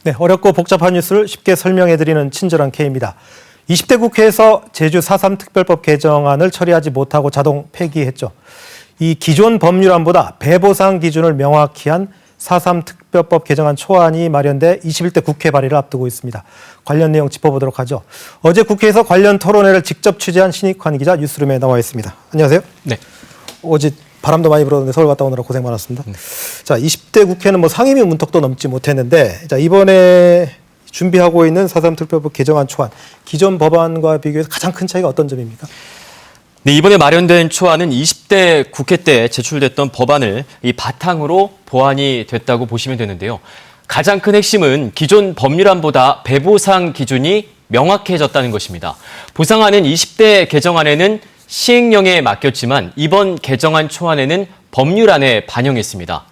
네, 어렵고 복잡한 뉴스를 쉽게 설명해드리는 친절한 K입니다. 20대 국회에서 제주 4.3 특별법 개정안을 처리하지 못하고 자동 폐기했죠. 이 기존 법률안보다 배보상 기준을 명확히 한 4.3 특별법 개정안 초안이 마련돼 21대 국회 발의를 앞두고 있습니다. 관련 내용 짚어보도록 하죠. 어제 국회에서 관련 토론회를 직접 취재한 신익환 기자 뉴스룸에 나와 있습니다. 안녕하세요. 네. 어제 바람도 많이 불었는데 서울 갔다 오느라 고생 많았습니다. 자, 20대 국회는 상임위 문턱도 넘지 못했는데, 자, 이번에 준비하고 있는 4.3 특별법 개정안 초안, 기존 법안과 비교해서 가장 큰 차이가 어떤 점입니까? 네, 이번에 마련된 초안은 20대 국회 때 제출됐던 법안을 이 바탕으로 보완이 됐다고 보시면 되는데요. 가장 큰 핵심은 기존 법률안보다 배보상 기준이 명확해졌다는 것입니다. 보상안은 20대 개정안에는 시행령에 맡겼지만 이번 개정안 초안에는 법률안에 반영했습니다.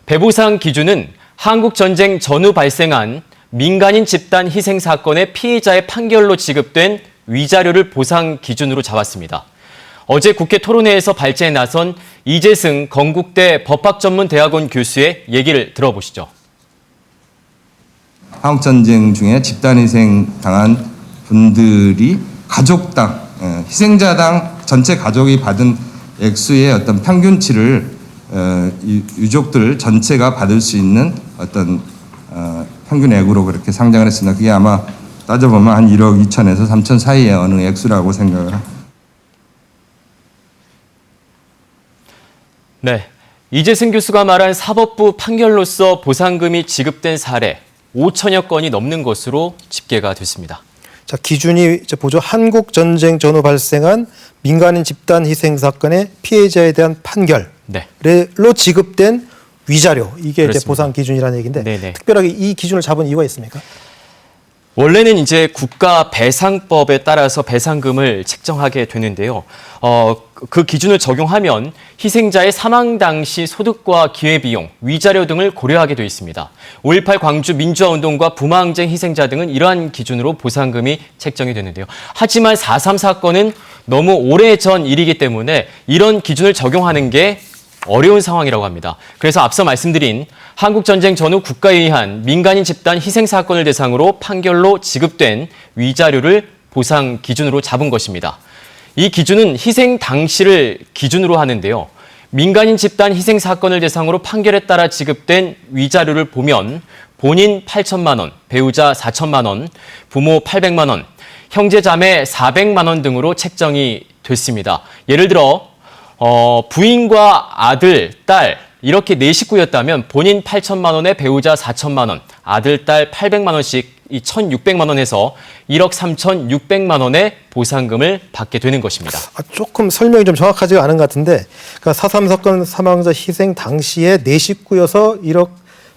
배보상 기준은 한국전쟁 전후 발생한 민간인 집단 희생 사건의 피의자의 판결로 지급된 위자료를 보상 기준으로 잡았습니다. 어제 국회 토론회에서 발제에 나선 이재승 건국대 법학전문대학원 교수의 얘기를 들어보시죠. 한국전쟁 중에 집단희생 당한 분들이 가족당, 희생자당 전체 가족이 받은 액수의 어떤 평균치를 유족들 전체가 받을 수 있는 어떤 평균액으로 그렇게 상정을 했습니다. 그게 아마 따져보면 한 1억 2천에서 3천 사이의 어느 액수라고 생각을 합니다. 네, 이재승 교수가 말한 사법부 판결로서 보상금이 지급된 사례 5천여 건이 넘는 것으로 집계가 됐습니다. 자, 기준이 보죠. 한국 전쟁 전후 발생한 민간인 집단 희생 사건의 피해자에 대한 판결로 네. 지급된 위자료, 이게 그렇습니다. 이제 보상 기준이라는 얘기인데, 네네. 특별하게 이 기준을 잡은 이유가 있습니까? 원래는 이제 국가 배상법에 따라서 배상금을 책정하게 되는데요. 그 기준을 적용하면 희생자의 사망 당시 소득과 기회비용, 위자료 등을 고려하게 돼 있습니다. 5.18 광주 민주화운동과 부마항쟁 희생자 등은 이러한 기준으로 보상금이 책정이 되는데요. 하지만 4.3 사건은 너무 오래전 일이기 때문에 이런 기준을 적용하는 게 어려운 상황이라고 합니다. 그래서 앞서 말씀드린 한국전쟁 전후 국가에 의한 민간인 집단 희생 사건을 대상으로 판결로 지급된 위자료를 보상 기준으로 잡은 것입니다. 이 기준은 희생 당시를 기준으로 하는데요. 민간인 집단 희생 사건을 대상으로 판결에 따라 지급된 위자료를 보면 본인 8천만 원, 배우자 4천만 원, 부모 800만 원, 형제 자매 400만 원 등으로 책정이 됐습니다. 예를 들어 부인과 아들, 딸 이렇게 네 식구였다면 본인 8천만 원에 배우자 4천만 원, 아들, 딸 800만 원씩 이 1,600만 원 해서 1억 3,600만 원의 보상금을 받게 되는 것입니다. 조금 설명이 좀 정확하지가 않은 것 같은데, 그러니까 4.3 사건 사망자 희생 당시에 네 식구여서 1억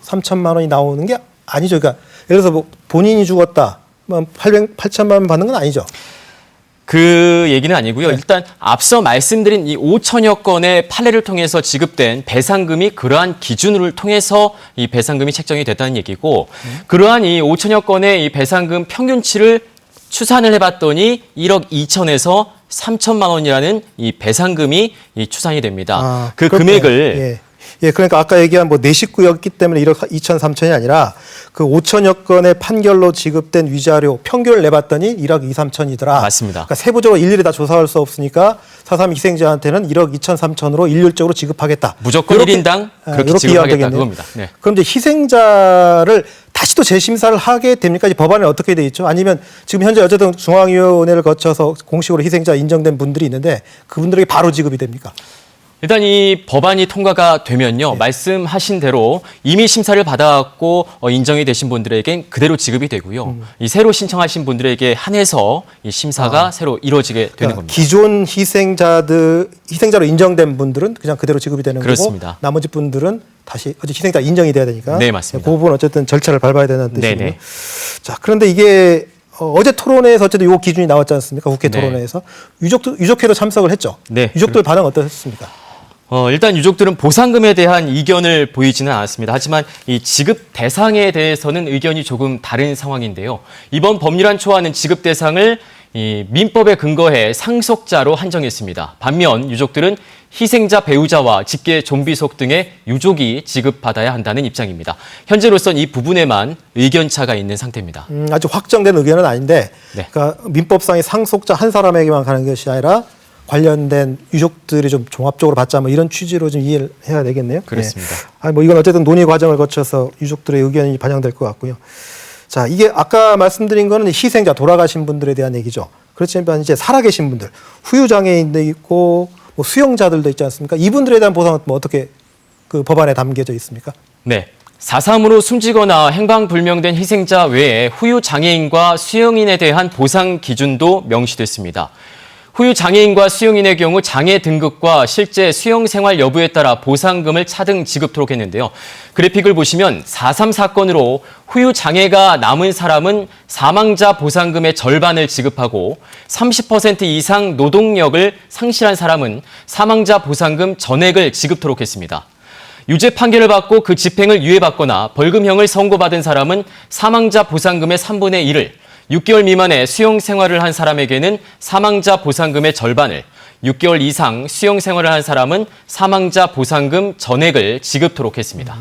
3천만 원이 나오는 게 아니죠. 그러니까 예를 들어서 본인이 죽었다, 8천만 원 받는 건 아니죠. 그 얘기는 아니고요. 일단 앞서 말씀드린 이 5천여 건의 판례를 통해서 지급된 배상금이 그러한 기준을 통해서 이 배상금이 책정이 됐다는 얘기고, 그러한 이 5천여 건의 이 배상금 평균치를 추산을 해봤더니 1억 2천에서 3천만 원이라는 이 배상금이 이 추산이 됩니다. 그 금액을 그러니까 아까 얘기한 네 식구였기 때문에 1억 2천, 3천이 아니라 그 5천여 건의 판결로 지급된 위자료 평균을 내봤더니 1억 2, 3천이더라. 맞습니다. 그러니까 세부적으로 일일이 다 조사할 수 없으니까 4.3 희생자한테는 1억 2천, 3천으로 일률적으로 지급하겠다. 무조건 이렇게, 1인당 그렇게 지급하겠다 그겁니다. 네. 그럼 이제 희생자를 다시 또 재심사를 하게 됩니까? 이 법안에 어떻게 돼 있죠? 아니면 지금 현재 어쨌든 중앙위원회를 거쳐서 공식으로 희생자 인정된 분들이 있는데 그분들에게 바로 지급이 됩니까? 일단 이 법안이 통과가 되면요. 말씀하신 대로 이미 심사를 받아갖고 인정이 되신 분들에겐 그대로 지급이 되고요. 이 새로 신청하신 분들에게 한해서 이 심사가 새로 이루어지게 되는 겁니다. 기존 희생자로 인정된 분들은 그냥 그대로 지급이 되는 그렇습니다. 거고 나머지 분들은 다시 희생자 인정이 돼야 되니까 네, 맞습니다. 그 부분 어쨌든 절차를 밟아야 되는 뜻이고요. 네네. 자, 그런데 이게 어제 토론회에서 어쨌든 이 기준이 나왔지 않습니까? 국회 토론회에서. 유족회도 참석을 했죠. 네. 유족들 반응 어떠셨습니까? 일단 유족들은 보상금에 대한 이견을 보이지는 않았습니다. 하지만 이 지급 대상에 대해서는 의견이 조금 다른 상황인데요. 이번 법률안 초안은 지급 대상을 이 민법에 근거해 상속자로 한정했습니다. 반면 유족들은 희생자 배우자와 직계 좀비속 등의 유족이 지급받아야 한다는 입장입니다. 현재로선 이 부분에만 의견차가 있는 상태입니다. 아직 확정된 의견은 아닌데 네. 그러니까 민법상의 상속자 한 사람에게만 가는 것이 아니라 관련된 유족들이 좀 종합적으로 받자 뭐 이런 취지로 좀 이해를 해야 되겠네요. 그렇습니다. 네. 뭐 이건 어쨌든 논의 과정을 거쳐서 유족들의 의견이 반영될 것 같고요. 자, 이게 아까 말씀드린 거는 희생자 돌아가신 분들에 대한 얘기죠. 그렇지만 이제 살아계신 분들, 후유장애인도 있고 뭐 수용자들도 있지 않습니까? 이분들에 대한 보상은 뭐 어떻게 그 법안에 담겨져 있습니까? 네. 4.3으로 숨지거나 행방불명된 희생자 외에 후유장애인과 수용인에 대한 보상 기준도 명시됐습니다. 후유장애인과 수용인의 경우 장애 등급과 실제 수용 생활 여부에 따라 보상금을 차등 지급토록 했는데요. 그래픽을 보시면 4.3 사건으로 후유장애가 남은 사람은 사망자 보상금의 절반을 지급하고 30% 이상 노동력을 상실한 사람은 사망자 보상금 전액을 지급토록 했습니다. 유죄 판결을 받고 그 집행을 유예받거나 벌금형을 선고받은 사람은 사망자 보상금의 3분의 1을, 6개월 미만의 수용 생활을 한 사람에게는 사망자 보상금의 절반을, 6개월 이상 수용 생활을 한 사람은 사망자 보상금 전액을 지급토록 했습니다.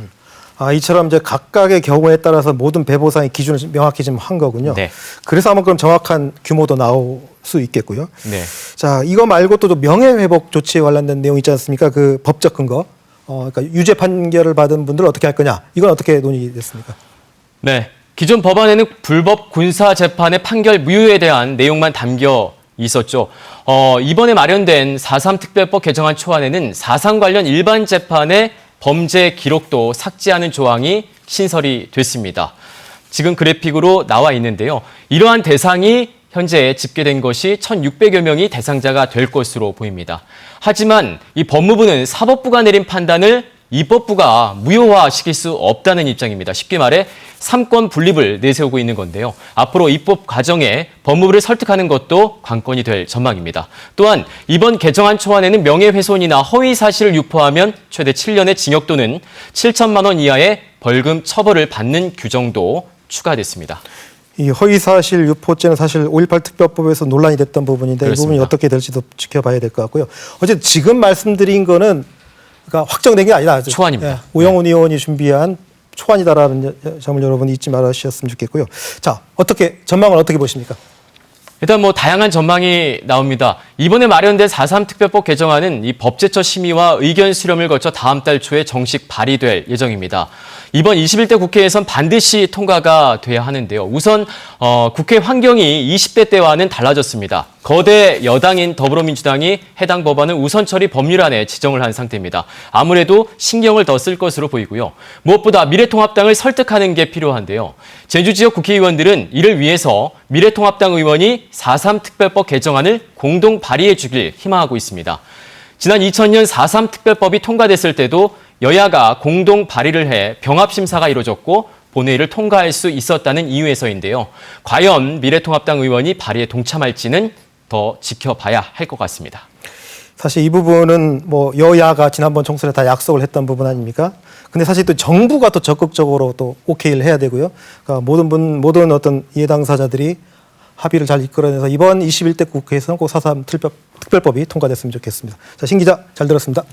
이처럼 이제 각각의 경우에 따라서 모든 배보상의 기준을 명확히 좀 한 거군요. 네. 그래서 아마 그럼 정확한 규모도 나올 수 있겠고요. 네. 자, 이거 말고 또 명예회복 조치에 관련된 내용 있지 않습니까? 그 법적 근거. 그러니까 유죄 판결을 받은 분들 어떻게 할 거냐? 이건 어떻게 논의됐습니까? 네. 기존 법안에는 불법 군사 재판의 판결 무효에 대한 내용만 담겨 있었죠. 이번에 마련된 4.3 특별법 개정안 초안에는 사상 관련 일반 재판의 범죄 기록도 삭제하는 조항이 신설이 됐습니다. 지금 그래픽으로 나와 있는데요. 이러한 대상이 현재 집계된 것이 1,600여 명이 대상자가 될 것으로 보입니다. 하지만 이 법무부는 사법부가 내린 판단을 입법부가 무효화시킬 수 없다는 입장입니다. 쉽게 말해 3권 분립을 내세우고 있는 건데요. 앞으로 입법 과정에 법무부를 설득하는 것도 관건이 될 전망입니다. 또한 이번 개정안 초안에는 명예훼손이나 허위 사실을 유포하면 최대 7년의 징역 또는 7천만 원 이하의 벌금 처벌을 받는 규정도 추가됐습니다. 이 허위사실 유포죄는 사실 5.18 특별법에서 논란이 됐던 부분인데 그렇습니다. 이 부분이 어떻게 될지도 지켜봐야 될 것 같고요. 어쨌든 지금 말씀드린 거는 그러니까 확정된 게 아니다. 초안입니다. 우영훈 의원이 준비한 초안이다라는 점을 여러분 잊지 말으셨으면 좋겠고요. 자, 전망을 어떻게 보십니까? 일단 다양한 전망이 나옵니다. 이번에 마련된 4.3 특별법 개정안은 이 법제처 심의와 의견 수렴을 거쳐 다음 달 초에 정식 발의될 예정입니다. 이번 21대 국회에선 반드시 통과가 돼야 하는데요. 우선 국회 환경이 20대 때와는 달라졌습니다. 거대 여당인 더불어민주당이 해당 법안을 우선 처리 법률안에 지정을 한 상태입니다. 아무래도 신경을 더 쓸 것으로 보이고요. 무엇보다 미래통합당을 설득하는 게 필요한데요. 제주 지역 국회의원들은 이를 위해서 미래통합당 의원이 4.3 특별법 개정안을 공동 발의해 주길 희망하고 있습니다. 지난 2000년 4.3 특별법이 통과됐을 때도 여야가 공동 발의를 해 병합심사가 이루어졌고 본회의를 통과할 수 있었다는 이유에서인데요. 과연 미래통합당 의원이 발의에 동참할지는 더 지켜봐야 할 것 같습니다. 사실 이 부분은 여야가 지난번 총선에 다 약속을 했던 부분 아닙니까? 근데 사실 또 정부가 또 적극적으로 또 오케이를 해야 되고요. 그러니까 모든 어떤 예당사자들이 합의를 잘 이끌어내서 이번 21대 국회에서는 꼭 4.3 특별법이 통과됐으면 좋겠습니다. 자, 신 기자 잘 들었습니다.